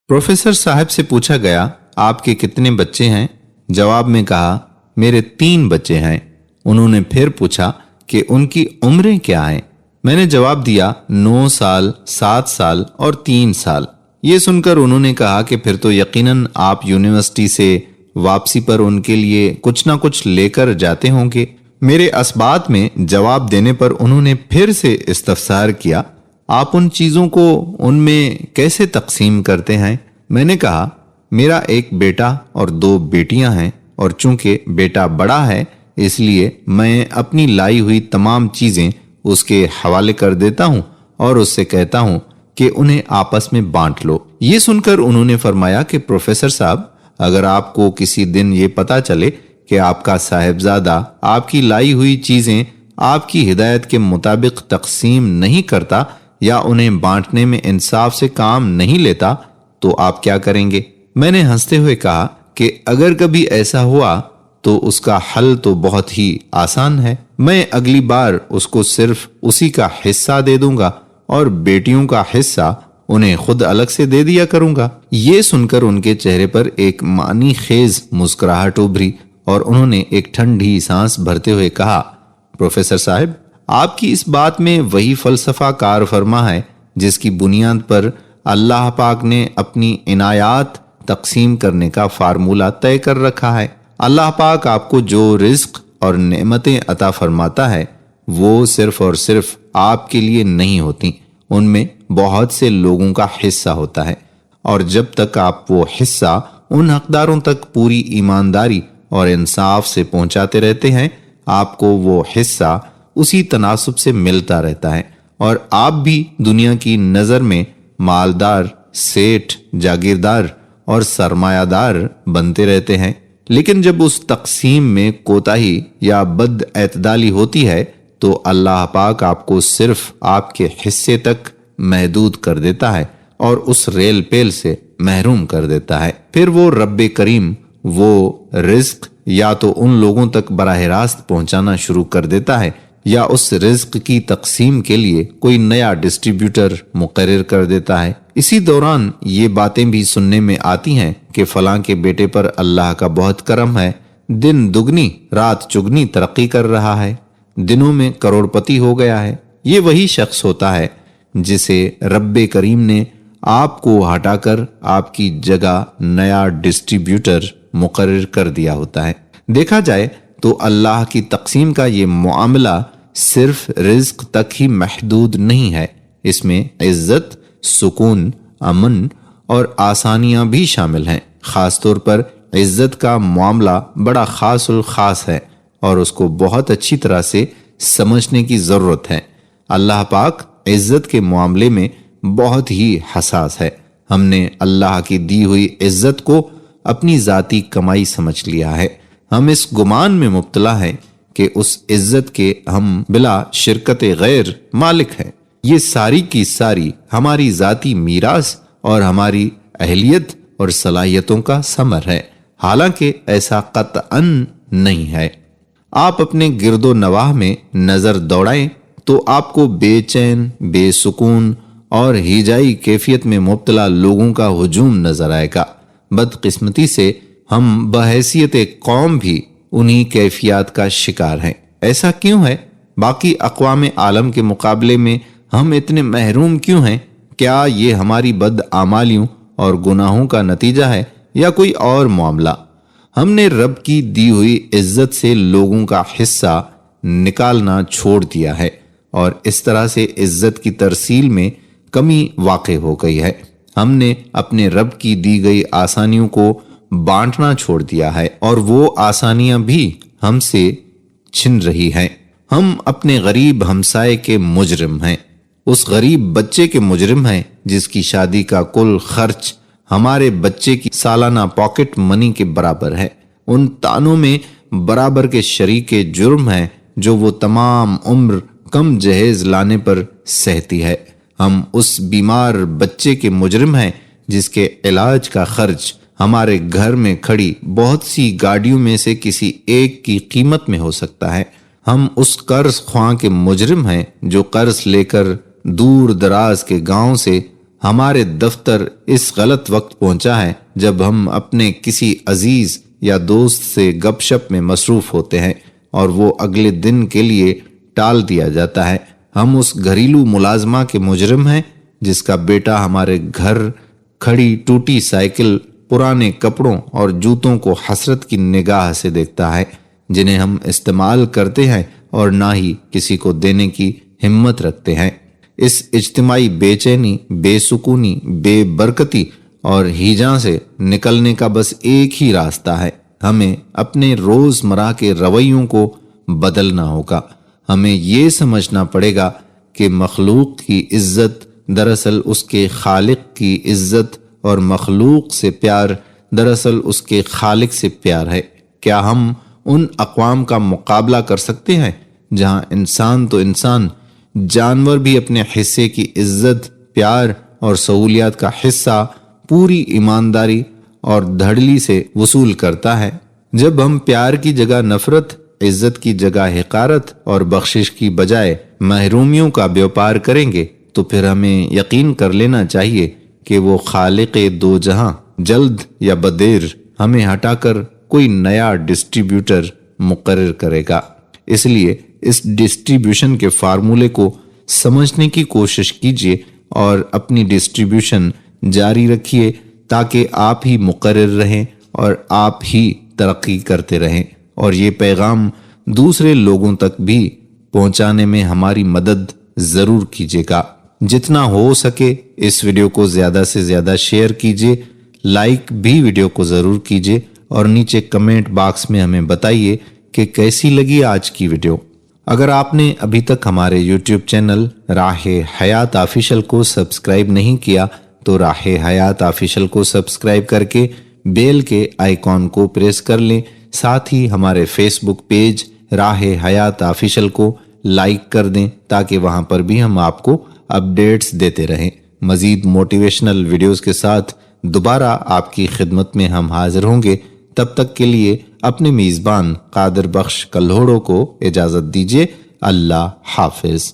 Professor साहब से पूछा गया, आपके कितने बच्चे हैं? जवाब में कहा, मेरे 3 बच्चे हैं। उन्होंने फिर पूछा कि उनकी उम्रें क्या हैं? मैंने जवाब दिया, 9 साल, 7 साल और 3 साल। ये सुनकर उन्होंने कहा कि फिर तो यकीनन आप यूनिवर्सिटी से वापसी पर उनके लिए कुछ ना कुछ लेकर जाते होंगे। मेरे असबात में जवाब देने पर उन्होंने फिर से इस्तफसार किया, आप उन चीज़ों को उनमें कैसे तकसीम करते हैं? मैंने कहा, मेरा एक बेटा और 2 बेटियां हैं, और चूंकि बेटा बड़ा है इसलिए मैं अपनी लाई हुई तमाम चीज़ें उसके हवाले कर देता हूं और उससे कहता हूं कि उन्हें आपस में बांट लो। ये सुनकर उन्होंने फरमाया कि प्रोफेसर साहब, अगर आपको किसी दिन ये पता चले कि आपका साहिबजादा आपकी लाई हुई चीज़ें आपकी हिदायत के मुताबिक तकसीम नहीं करता या उन्हें बांटने में इंसाफ से काम नहीं लेता तो आप क्या करेंगे? मैंने हंसते हुए कहा कि अगर कभी ऐसा हुआ तो उसका हल तो बहुत ही आसान है। मैं अगली बार उसको सिर्फ उसी का हिस्सा दे दूंगा और बेटियों का हिस्सा उन्हें खुद अलग से दे दिया करूंगा। ये सुनकर उनके चेहरे पर एक मानी खेज मुस्कुराहट उभरी और उन्होंने एक ठंडी सांस भरते हुए कहा, प्रोफेसर साहब, आपकी इस बात में वही फलसफा कार फरमा है जिसकी बुनियाद पर अल्लाह पाक ने अपनी इनायात तकसीम करने का फार्मूला तय कर रखा है। अल्लाह पाक आपको जो रिज्क और नेमतें अता फरमाता है वो सिर्फ और सिर्फ आपके लिए नहीं होती, उनमें बहुत से लोगों का हिस्सा होता है, और जब तक आप वो हिस्सा उन हकदारों तक पूरी ईमानदारी और इंसाफ से पहुंचाते रहते हैं, आपको वो हिस्सा उसी तनासुब से मिलता रहता है और आप भी दुनिया की नज़र में मालदार, सेठ, जागीरदार और सरमायादार बनते रहते हैं। लेकिन जब उस तकसीम में कोताही या बद एतदाली होती है तो अल्लाह पाक आपको सिर्फ आपके हिस्से तक महदूद कर देता है और उस रेल पेल से महरूम कर देता है। फिर वो रब्बे करीम वो रिज्क या तो उन लोगों तक बराह रास्त पहुंचाना शुरू कर देता है या उस रिज्क की तकसीम के लिए कोई नया डिस्ट्रीब्यूटर मुकर्रर कर देता है। इसी दौरान ये बातें भी सुनने में आती हैं कि फलां के बेटे पर अल्लाह का बहुत करम है, दिन दुगनी रात चुगनी तरक्की कर रहा है, दिनों में करोड़पति हो गया है। ये वही शख्स होता है जिसे रब्बे करीम ने आपको हटाकर आपकी जगह नया डिस्ट्रीब्यूटर मुकर्रर कर दिया होता है। देखा जाए तो अल्लाह की तकसीम का ये मामला सिर्फ रिज्क तक ही महदूद नहीं है, इसमें इज्जत, सुकून, अमन और आसानियां भी शामिल हैं। खास तौर पर इज्जत का मामला बड़ा खासुल खास है और उसको बहुत अच्छी तरह से समझने की जरूरत है। अल्लाह पाक इज्जत के मामले में बहुत ही हसास है। हमने अल्लाह की दी हुई इज्जत को अपनी जाती कमाई समझ लिया है। हम इस गुमान में मुब्तला हैं कि उस इज्जत के हम बिला शिरकत गैर मालिक हैं। ये सारी की सारी हमारी जाती मीरास और हमारी अहलियत और सलाहियतों का समर है, हालांकि ऐसा कतअन नहीं है। आप अपने गिरदो नवाह में नजर दौड़ाएं तो आपको बेचैन, बेसुकून और हिजाई कैफियत में मुब्तला लोगों का हुजूम नजर आएगा। बदकिस्मती से हम बहैसियत कौम भी उन्हीं कैफियत का शिकार हैं। ऐसा क्यों है? बाकी अक़वाम आलम के मुकाबले में हम इतने महरूम क्यों हैं? क्या ये हमारी बद आमालियों और गुनाहों का नतीजा है या कोई और मामला? हमने रब की दी हुई इज्जत से लोगों का हिस्सा निकालना छोड़ दिया है और इस तरह से इज्जत की तरसील में कमी वाक़ हो गई है। हमने अपने रब की दी गई आसानियों को बांटना छोड़ दिया है और वो आसानियां भी हमसे छिन रही हैं। हम अपने गरीब हमसाए के मुजरिम हैं, उस गरीब बच्चे के मुजरिम हैं जिसकी शादी का कुल खर्च हमारे बच्चे की सालाना पॉकेट मनी के बराबर है। उन तानों में बराबर के शरीके जुर्म हैं जो वो तमाम उम्र कम जहेज लाने पर सहती है। हम उस बीमार बच्चे के मुजरिम हैं जिसके इलाज का खर्च हमारे घर में खड़ी बहुत सी गाड़ियों में से किसी एक की कीमत में हो सकता है। हम उस कर्ज ख्वां के मुजरिम हैं जो कर्ज लेकर दूर दराज के गांव से ہمارے دفتر اس غلط وقت پہنچا ہے جب ہم اپنے کسی عزیز یا دوست سے گپ شپ میں مصروف ہوتے ہیں اور وہ اگلے دن کے لیے ٹال دیا جاتا ہے۔ ہم اس گھریلو ملازمہ کے مجرم ہیں جس کا بیٹا ہمارے گھر کھڑی ٹوٹی سائیکل، پرانے کپڑوں اور جوتوں کو حسرت کی نگاہ سے دیکھتا ہے، جنہیں ہم استعمال کرتے ہیں اور نہ ہی کسی کو دینے کی ہمت رکھتے ہیں۔ اس اجتماعی بے چینی، بے سکونی، بے برکتی اور ہیجاں سے نکلنے کا بس ایک ہی راستہ ہے۔ ہمیں اپنے روزمرہ کے رویوں کو بدلنا ہوگا۔ ہمیں یہ سمجھنا پڑے گا کہ مخلوق کی عزت دراصل اس کے خالق کی عزت اور مخلوق سے پیار دراصل اس کے خالق سے پیار ہے۔ کیا ہم ان اقوام کا مقابلہ کر سکتے ہیں جہاں انسان تو انسان، جانور بھی اپنے حصے کی عزت، پیار اور سہولیات کا حصہ پوری ایمانداری اور دھڑلی سے وصول کرتا ہے؟ جب ہم پیار کی جگہ نفرت، عزت کی جگہ حقارت اور بخشش کی بجائے محرومیوں کا بیوپار کریں گے تو پھر ہمیں یقین کر لینا چاہیے کہ وہ خالق دو جہاں جلد یا بدیر ہمیں ہٹا کر کوئی نیا ڈسٹریبیوٹر مقرر کرے گا۔ اس لیے اس ڈسٹریبیوشن کے فارمولے کو سمجھنے کی کوشش کیجیے اور اپنی ڈسٹریبیوشن جاری رکھیے تاکہ آپ ہی مقرر رہیں اور آپ ہی ترقی کرتے رہیں، اور یہ پیغام دوسرے لوگوں تک بھی پہنچانے میں ہماری مدد ضرور کیجیے گا۔ جتنا ہو سکے اس ویڈیو کو زیادہ سے زیادہ شیئر کیجیے، لائک بھی ویڈیو کو ضرور کیجیے، اور نیچے کمنٹ باکس میں ہمیں بتائیے کہ کیسی لگی آج کی ویڈیو۔ اگر آپ نے ابھی تک ہمارے یوٹیوب چینل راہ حیات آفیشل کو سبسکرائب نہیں کیا تو راہ حیات آفیشل کو سبسکرائب کر کے بیل کے آئیکن کو پریس کر لیں، ساتھ ہی ہمارے فیس بک پیج راہ حیات آفیشل کو لائک کر دیں تاکہ وہاں پر بھی ہم آپ کو اپڈیٹس دیتے رہیں۔ مزید موٹیویشنل ویڈیوز کے ساتھ دوبارہ آپ کی خدمت میں ہم حاضر ہوں گے۔ تب تک کے لیے اپنے میزبان قادر بخش کلہوڑوں کو اجازت دیجیے۔ اللہ حافظ۔